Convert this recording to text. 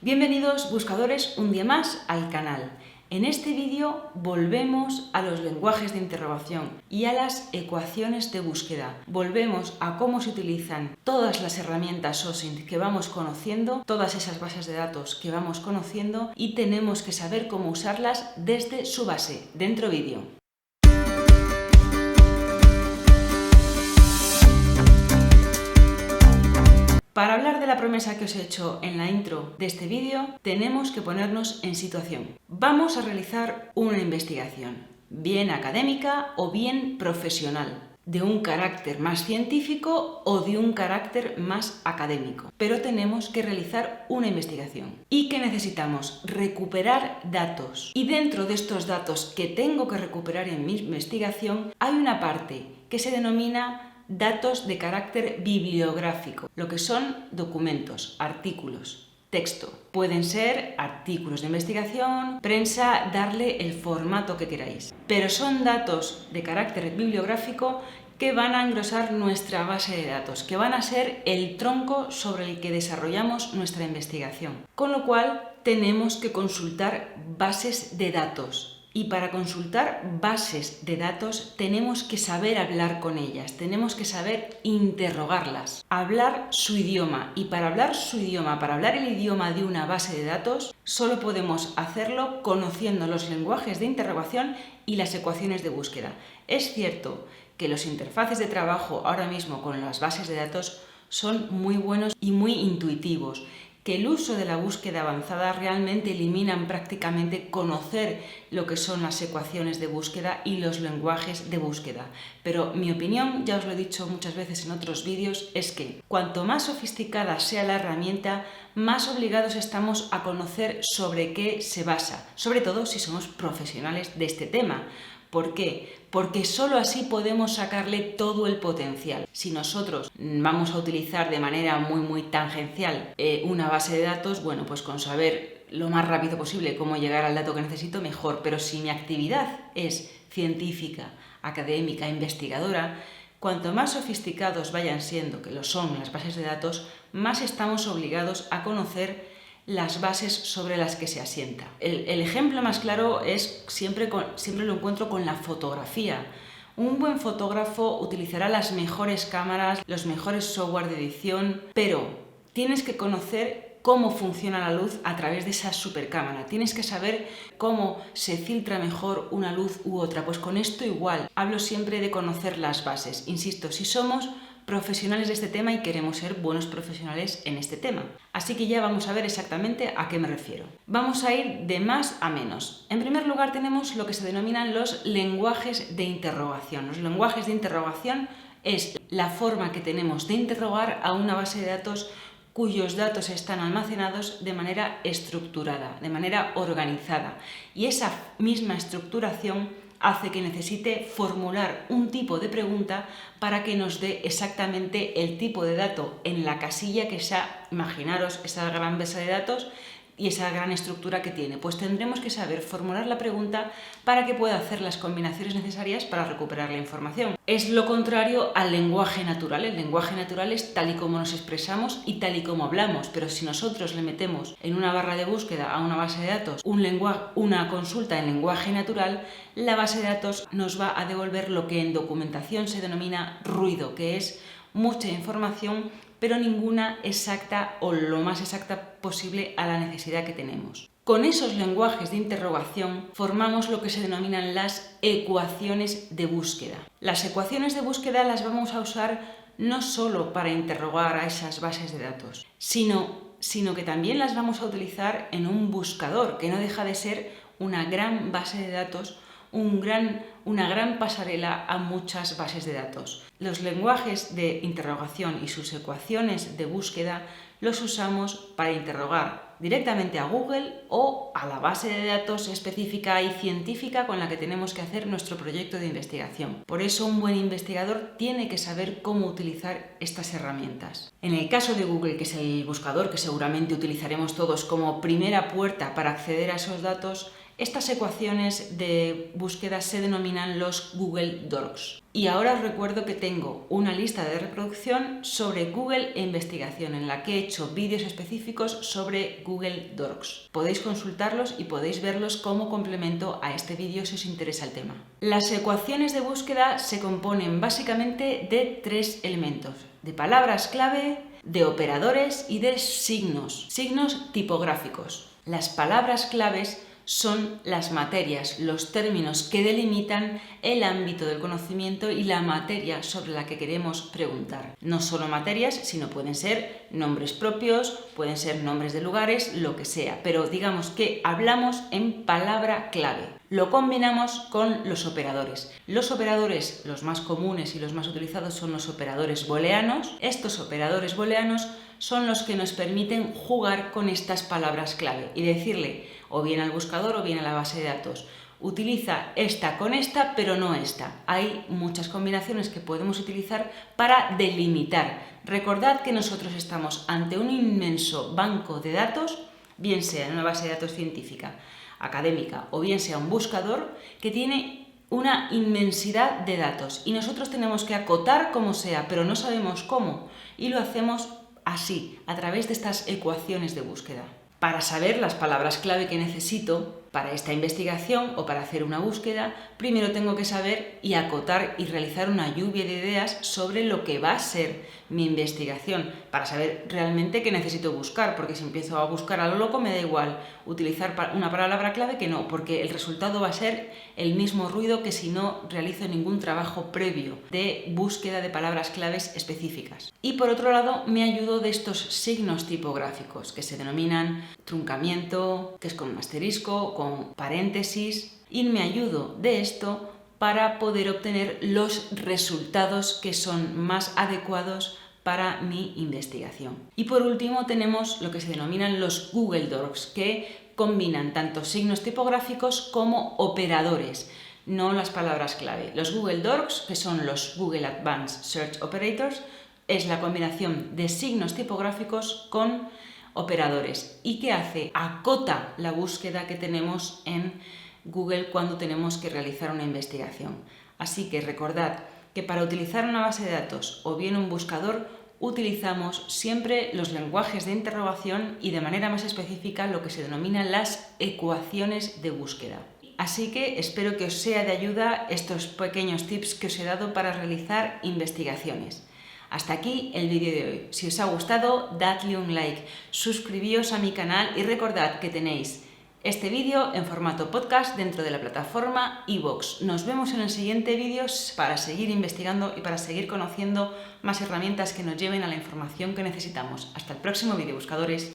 Bienvenidos buscadores un día más al canal. En este vídeo volvemos a los lenguajes de interrogación y a las ecuaciones de búsqueda. Volvemos a cómo se utilizan todas las herramientas OSINT que vamos conociendo, todas esas bases de datos que vamos conociendo y tenemos que saber cómo usarlas desde su base. Dentro vídeo. Para hablar de la promesa que os he hecho en la intro de este vídeo, tenemos que ponernos en situación. Vamos a realizar una investigación, bien académica o bien profesional, de un carácter más científico o de un carácter más académico. Pero tenemos que realizar una investigación. ¿Y qué necesitamos? Recuperar datos. Y dentro de estos datos que tengo que recuperar en mi investigación, hay una parte que se denomina datos de carácter bibliográfico, lo que son documentos, artículos, texto. Pueden ser artículos de investigación, prensa, darle el formato que queráis. Pero son datos de carácter bibliográfico que van a engrosar nuestra base de datos, que van a ser el tronco sobre el que desarrollamos nuestra investigación. Con lo cual, tenemos que consultar bases de datos. Y para consultar bases de datos tenemos que saber hablar con ellas, tenemos que saber interrogarlas, hablar su idioma. Y para hablar su idioma, para hablar el idioma de una base de datos, solo podemos hacerlo conociendo los lenguajes de interrogación y las ecuaciones de búsqueda. Es cierto que los interfaces de trabajo ahora mismo con las bases de datos son muy buenos y muy intuitivos, que el uso de la búsqueda avanzada realmente eliminan prácticamente conocer lo que son las ecuaciones de búsqueda y los lenguajes de búsqueda. Pero mi opinión, ya os lo he dicho muchas veces en otros vídeos, es que cuanto más sofisticada sea la herramienta, más obligados estamos a conocer sobre qué se basa, sobre todo si somos profesionales de este tema. ¿Por qué? Porque solo así podemos sacarle todo el potencial. Si nosotros vamos a utilizar de manera muy tangencial una base de datos, bueno, pues con saber lo más rápido posible cómo llegar al dato que necesito, mejor. Pero si mi actividad es científica, académica, investigadora, cuanto más sofisticados vayan siendo, que lo son las bases de datos, más estamos obligados a conocer las bases sobre las que se asienta. El ejemplo más claro es siempre lo encuentro con la fotografía. Un buen fotógrafo utilizará las mejores cámaras, los mejores software de edición, pero tienes que conocer cómo funciona la luz a través de esa supercámara. Tienes que saber cómo se filtra mejor una luz u otra. Pues con esto igual. Hablo siempre de conocer las bases. Insisto, si somos profesionales de este tema y queremos ser buenos profesionales en este tema. Así que ya vamos a ver exactamente a qué me refiero. Vamos a ir de más a menos. En primer lugar tenemos lo que se denominan los lenguajes de interrogación. Los lenguajes de interrogación es la forma que tenemos de interrogar a una base de datos cuyos datos están almacenados de manera estructurada, de manera organizada. Y esa misma estructuración hace que necesite formular un tipo de pregunta para que nos dé exactamente el tipo de dato en la casilla que sea, imaginaros esa gran base de datos y esa gran estructura que tiene. Pues tendremos que saber formular la pregunta para que pueda hacer las combinaciones necesarias para recuperar la información. Es lo contrario al lenguaje natural. El lenguaje natural es tal y como nos expresamos y tal y como hablamos, pero si nosotros le metemos en una barra de búsqueda a una base de datos una consulta en lenguaje natural, la base de datos nos va a devolver lo que en documentación se denomina ruido, que es mucha información pero ninguna exacta o lo más exacta posible a la necesidad que tenemos. Con esos lenguajes de interrogación formamos lo que se denominan las ecuaciones de búsqueda. Las ecuaciones de búsqueda las vamos a usar no solo para interrogar a esas bases de datos, sino que también las vamos a utilizar en un buscador, que no deja de ser una gran base de datos, una gran pasarela a muchas bases de datos. Los lenguajes de interrogación y sus ecuaciones de búsqueda los usamos para interrogar directamente a Google o a la base de datos específica y científica con la que tenemos que hacer nuestro proyecto de investigación. Por eso un buen investigador tiene que saber cómo utilizar estas herramientas. En el caso de Google, que es el buscador que seguramente utilizaremos todos como primera puerta para acceder a esos datos, Estas ecuaciones de búsqueda se denominan los Google Docs. Y ahora os recuerdo que tengo una lista de reproducción sobre Google e investigación en la que he hecho vídeos específicos sobre Google Docs. Podéis consultarlos y podéis verlos como complemento a este vídeo si os interesa el tema. Las ecuaciones de búsqueda se componen básicamente de 3 elementos: de palabras clave, de operadores y de signos tipográficos. Las palabras claves son las materias, los términos que delimitan el ámbito del conocimiento y la materia sobre la que queremos preguntar. No solo materias, sino pueden ser nombres propios, pueden ser nombres de lugares, lo que sea, pero digamos que hablamos en palabra clave. Lo combinamos con los operadores. Los operadores, los más comunes y los más utilizados, son los operadores booleanos. Estos operadores booleanos son los que nos permiten jugar con estas palabras clave y decirle o bien al buscador o bien a la base de datos: utiliza esta con esta, pero no esta. Hay muchas combinaciones que podemos utilizar para delimitar. Recordad que nosotros estamos ante un inmenso banco de datos, bien sea en una base de datos científica, académica o bien sea un buscador, que tiene una inmensidad de datos y nosotros tenemos que acotar como sea, pero no sabemos cómo, y lo hacemos así, a través de estas ecuaciones de búsqueda. Para saber las palabras clave que necesito para esta investigación o para hacer una búsqueda, primero tengo que saber y acotar y realizar una lluvia de ideas sobre lo que va a ser mi investigación, para saber realmente qué necesito buscar, porque si empiezo a buscar a lo loco me da igual utilizar una palabra clave que no, porque el resultado va a ser el mismo ruido que si no realizo ningún trabajo previo de búsqueda de palabras claves específicas. Y por otro lado, me ayudo de estos signos tipográficos que se denominan truncamiento, que es con un asterisco, con paréntesis, y me ayudo de esto para poder obtener los resultados que son más adecuados para mi investigación. Y por último tenemos lo que se denominan los Google Docs, que combinan tanto signos tipográficos como operadores, no las palabras clave. Los Google Docs, que son los Google Advanced Search Operators, es la combinación de signos tipográficos con operadores. ¿Y qué hace? Acota la búsqueda que tenemos en Google cuando tenemos que realizar una investigación. Así que recordad que para utilizar una base de datos o bien un buscador utilizamos siempre los lenguajes de interrogación y de manera más específica lo que se denominan las ecuaciones de búsqueda. Así que espero que os sea de ayuda estos pequeños tips que os he dado para realizar investigaciones. Hasta aquí el vídeo de hoy. Si os ha gustado, dadle un like, suscribíos a mi canal y recordad que tenéis este vídeo en formato podcast dentro de la plataforma iVoox. Nos vemos en el siguiente vídeo para seguir investigando y para seguir conociendo más herramientas que nos lleven a la información que necesitamos. Hasta el próximo vídeo, buscadores.